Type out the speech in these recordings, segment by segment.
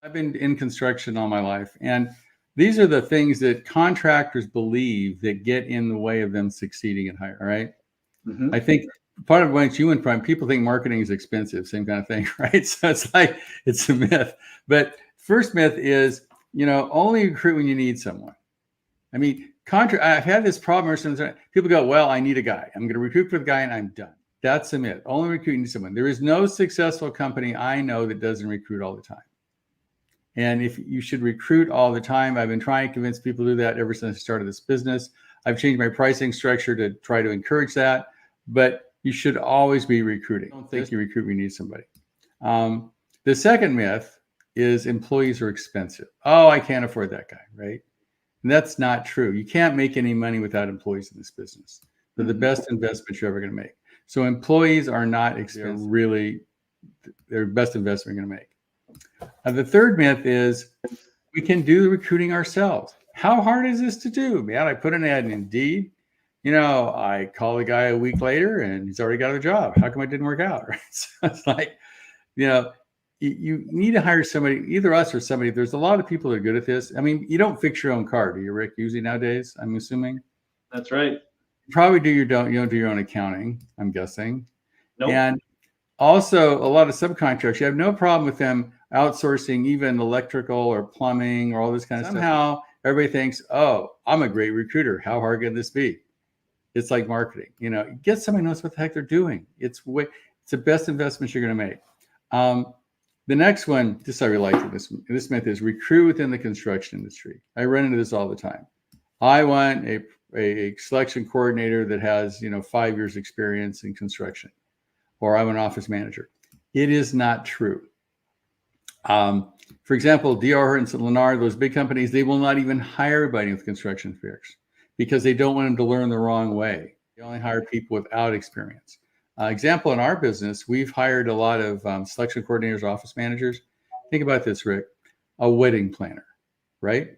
I've been in construction all my life, and these are the things that contractors believe that get in the way of them succeeding at hire. All right. Mm-hmm. I think part of what you went from, people think marketing is expensive, same kind of thing, right? So it's like, it's a myth. But first myth is, only recruit when you need someone. I mean, I've had this problem. People go, well, I need a guy. I'm going to recruit for the guy and I'm done. That's a myth. Only recruiting someone. There is no successful company I know that doesn't recruit all the time. And if you should recruit all the time, I've been trying to convince people to do that ever since I started this business. I've changed my pricing structure to try to encourage that, but you should always be recruiting. Don't think you recruit when you need somebody. The second myth is employees are expensive. Oh, I can't afford that guy, right? And that's not true. You can't make any money without employees in this business. They're the best investment you're ever going to make. So employees are not expensive. They're the best investment you're going to make. The third myth is we can do the recruiting ourselves. How hard is this to do? Man, I put an ad in Indeed. I call the guy a week later and he's already got a job. How come it didn't work out? Right? So it's like, you need to hire somebody, either us or somebody. There's a lot of people that are good at this. I mean, you don't fix your own car, do you, Rick, usually nowadays, I'm assuming? That's right. You probably you don't do your own accounting, I'm guessing. Nope. And also a lot of subcontractors, you have no problem with them outsourcing even electrical or plumbing or all this kind of stuff. Somehow everybody thinks, oh, I'm a great recruiter. How hard can this be? It's like marketing. Get somebody who knows what the heck they're doing. It's the best investment you're going to make. The next one, I really like this myth is recruit within the construction industry. I run into this all the time. I want a selection coordinator that has 5 years experience in construction, or I'm an office manager. It is not true. For example, D.R. and Lennar, those big companies, they will not even hire anybody with construction experience because they don't want them to learn the wrong way. They only hire people without experience. Example, in our business, we've hired a lot of selection coordinators, office managers. Think about this, Rick, a wedding planner, right?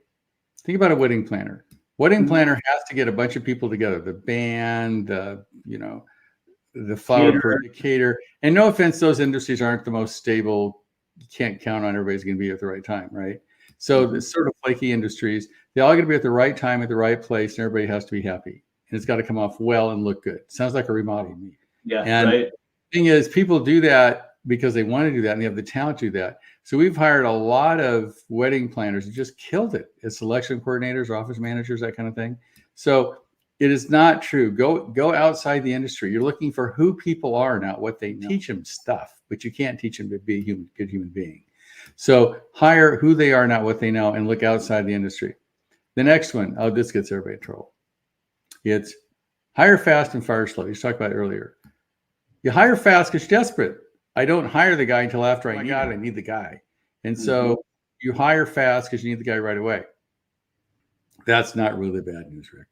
Think about a wedding planner. Wedding planner has to get a bunch of people together, the band, the flower person, the caterer. And no offense, those industries aren't the most stable. You can't count on everybody's going to be at the right time, right? So the sort of flaky industries, they all got to be at the right time, at the right place, and everybody has to be happy. And it's got to come off well and look good. Sounds like a remodel to me. Yeah, and right. The thing is, people do that because they want to do that and they have the talent to do that. So we've hired a lot of wedding planners who just killed it as selection coordinators, office managers, that kind of thing. So it is not true. Go outside the industry. You're looking for who people are, not what they know. Teach them stuff, but you can't teach them to be a good human being. So hire who they are, not what they know, and look outside the industry. The next one, this gets everybody in trouble. It's hire fast and fire slow. You talked about it earlier. You hire fast because you're desperate. I don't hire the guy until after I need the guy. And so you hire fast because you need the guy right away. That's not really bad news, Rick.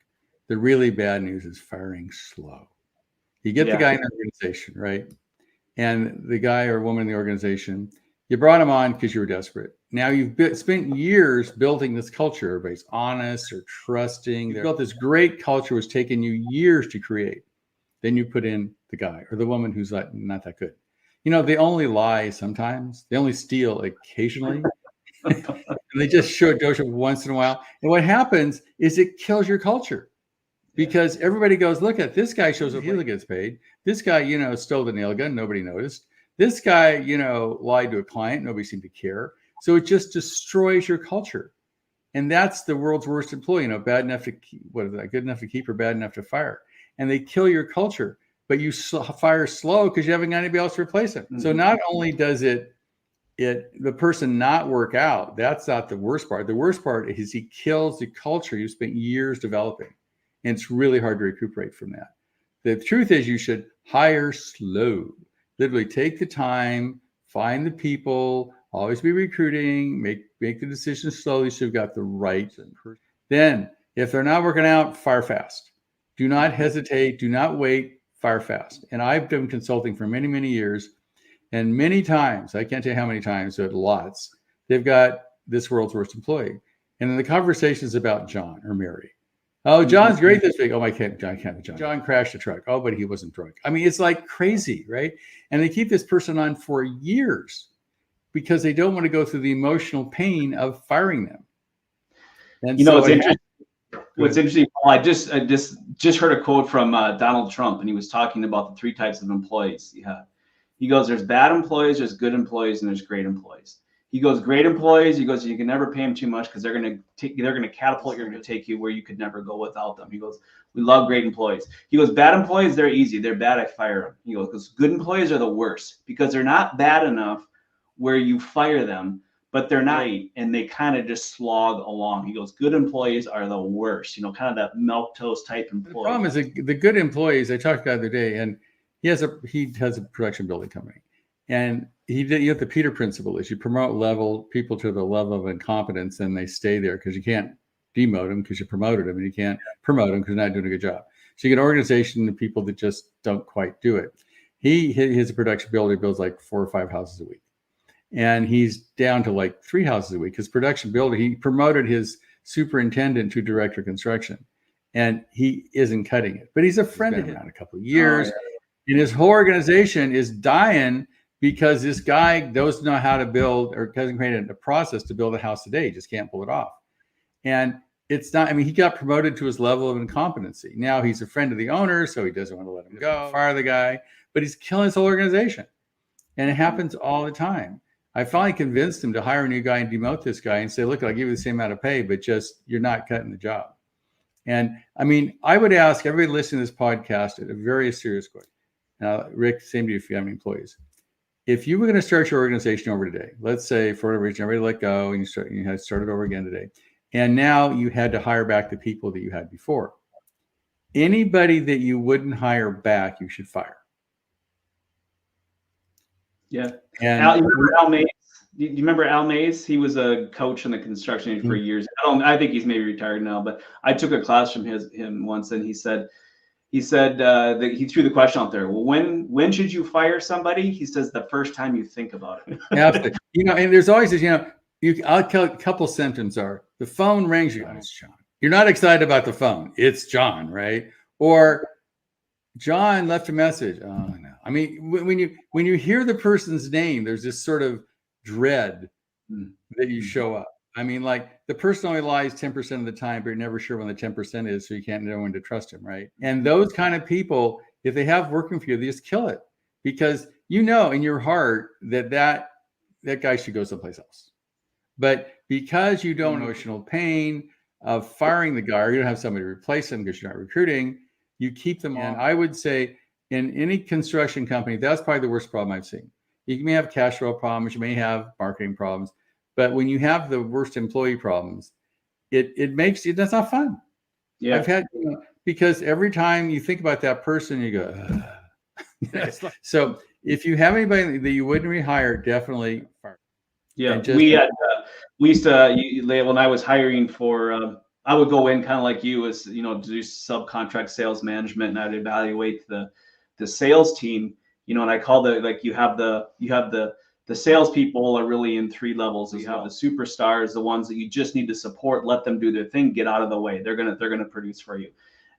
The really bad news is firing slow. You get the guy in the organization, right? And the guy or woman in the organization, you brought him on because you were desperate. Now you've spent years building this culture. Everybody's honest or trusting. You built this great culture, which taken you years to create. Then you put in the guy or the woman who's like not that good. They only lie sometimes. They only steal occasionally. And they just show once in a while. And what happens is it kills your culture. Because everybody goes, look at this guy shows up, he gets paid. This guy, stole the nail gun, nobody noticed. This guy, lied to a client, nobody seemed to care. So it just destroys your culture. And that's the world's worst employee, bad enough to keep, what is that, good enough to keep or bad enough to fire. And they kill your culture, but you fire slow because you haven't got anybody else to replace it. Mm-hmm. So not only does the person not work out, that's not the worst part. The worst part is he kills the culture you spent years developing. And it's really hard to recuperate from that. The truth is you should hire slow. Literally take the time, find the people, always be recruiting, make the decisions slowly so you've got the right person. Then, if they're not working out, fire fast. Do not hesitate. Do not wait. Fire fast. And I've done consulting for many, many years. And many times, I can't tell you how many times, but lots, they've got this world's worst employee. And then the conversation is about John or Mary. Oh, John's great this week. Oh, John can't be John. John crashed a truck. Oh, but he wasn't drunk. I mean, it's like crazy, right? And they keep this person on for years because they don't want to go through the emotional pain of firing them. And it's interesting. What's interesting, Paul, I just heard a quote from Donald Trump, and he was talking about the 3 types of employees you have. He goes, there's bad employees, there's good employees, and there's great employees. He goes, great employees, he goes, you can never pay them too much because they're going to catapult, you're going to take you where you could never go without them. He goes, we love great employees. He goes, bad employees, they're easy. They're bad, I fire them. He goes, because good employees are the worst because they're not bad enough where you fire them, but they're not, and they kind of just slog along. He goes, good employees are the worst, kind of that milquetoast type employee. The problem is the good employees, I talked about the other day, and he has a production building company. And you have the Peter principle is you promote people to the level of incompetence, and they stay there because you can't demote them because you promoted them, and you can't promote them because they're not doing a good job. So you get an organization of people that just don't quite do it. His production builder builds like 4 or 5 houses a week. And he's down to like 3 houses a week. His production builder, he promoted his superintendent to director of construction, and he isn't cutting it. But he's a friend of him in a couple of years. And his whole organization is dying because this guy doesn't know how to build or hasn't created a process to build a house today. He just can't pull it off. And it's not, he got promoted to his level of incompetency. Now he's a friend of the owner, so he doesn't want to let him go, fire the guy, but he's killing his whole organization. And it happens all the time. I finally convinced him to hire a new guy and demote this guy and say, look, I'll give you the same amount of pay, but just you're not cutting the job. And I would ask everybody listening to this podcast a very serious question. Now, Rick, same to you if you have any employees. If you were going to start your organization over today, let's say for whatever reason, everybody let go and you had started over again today, and now you had to hire back the people that you had before. Anybody that you wouldn't hire back, you should fire. Yeah. And you remember Al Mays? Do you remember Al Mays? He was a coach in the construction industry for years. I think he's maybe retired now, but I took a class from him once, and he said that he threw the question out there. Well, when should you fire somebody? He says the first time you think about it. Absolutely. And there's always this, I'll tell a couple symptoms are the phone rings, it's John. You're not excited about the phone. It's John, right? Or John left a message. Oh no. When you hear the person's name, there's this sort of dread that you show up. Like the person only lies 10% of the time, but you're never sure when the 10% is, so you can't know when to trust him, right? And those kind of people, if they have working for you, they just kill it because in your heart that guy should go someplace else. But because you don't emotional pain of firing the guy, or you don't have somebody to replace him because you're not recruiting, you keep them on. And I would say in any construction company, that's probably the worst problem I've seen. You may have cash flow problems, you may have marketing problems, but when you have the worst employee problems, it makes it, that's not fun. Yeah. I've had, because every time you think about that person, you go, So if you have anybody that you wouldn't rehire, definitely fire. Yeah, we used to, when I was hiring for, I would go in kind of like you, as to do subcontract sales management, and I'd evaluate the sales team, and I call you have the salespeople are really in 3 levels. You have the superstars, the ones that you just need to support, let them do their thing, get out of the way. They're gonna produce for you.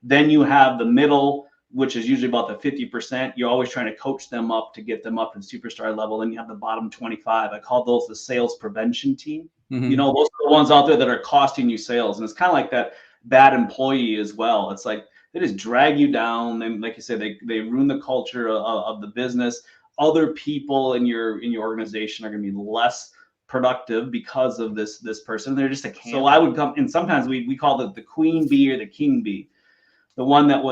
Then you have the middle, which is usually about the 50%. You're always trying to coach them up to get them up to superstar level. Then you have the bottom 25. I call those the sales prevention team. Mm-hmm. Those are the ones out there that are costing you sales. And it's kind of like that bad employee as well. It's like they just drag you down. And like you said, they ruin the culture of the business. Other people in your organization are going to be less productive because of this person. They're just a camp. So I would come, and sometimes we call it the queen bee or the king bee, the one that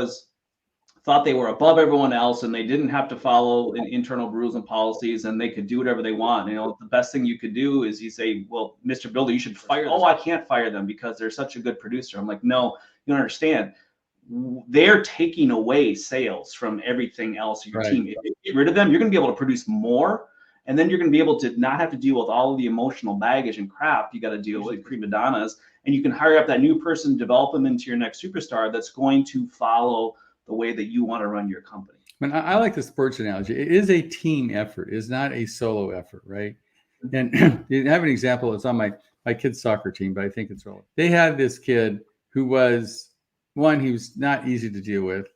thought they were above everyone else and they didn't have to follow internal rules and policies and they could do whatever they want. The best thing you could do is you say, well, Mr. Builder, you should fire them. Oh, I can't fire them because they're such a good producer. I'm like, no, you don't understand. They're taking away sales from everything else in your team. If you get rid of them, you're going to be able to produce more. And then you're going to be able to not have to deal with all of the emotional baggage and crap you got to deal with, prima donnas. And you can hire up that new person, develop them into your next superstar that's going to follow the way that you want to run your company. I like the sports analogy. It is a team effort. It's not a solo effort, right? And you have an example. It's on my kid's soccer team, but I think it's relevant. They had this kid who was, he was not easy to deal with,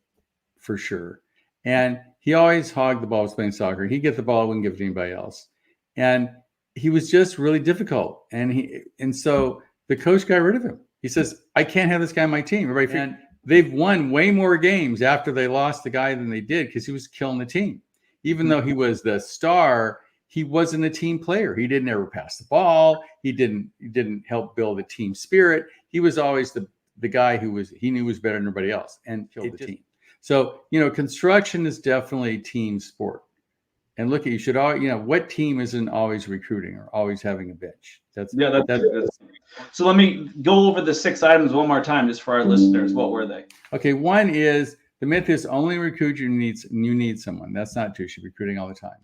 for sure. And he always hogged the ball, was playing soccer. He'd get the ball, wouldn't give it to anybody else. And he was just really difficult. And so the coach got rid of him. He says, I can't have this guy on my team. And they've won way more games after they lost the guy than they did because he was killing the team. Even though he was the star, he wasn't a team player. He didn't ever pass the ball. He didn't help build a team spirit. He was always the guy he knew was better than everybody else and killed the team. So, construction is definitely a team sport. And look, you should all, what team isn't always recruiting or always having a bench? That's so let me go over the 6 items one more time, just for our listeners. What were they? Okay. One is the myth is only recruit you need someone. That's not true. You should be recruiting all the time.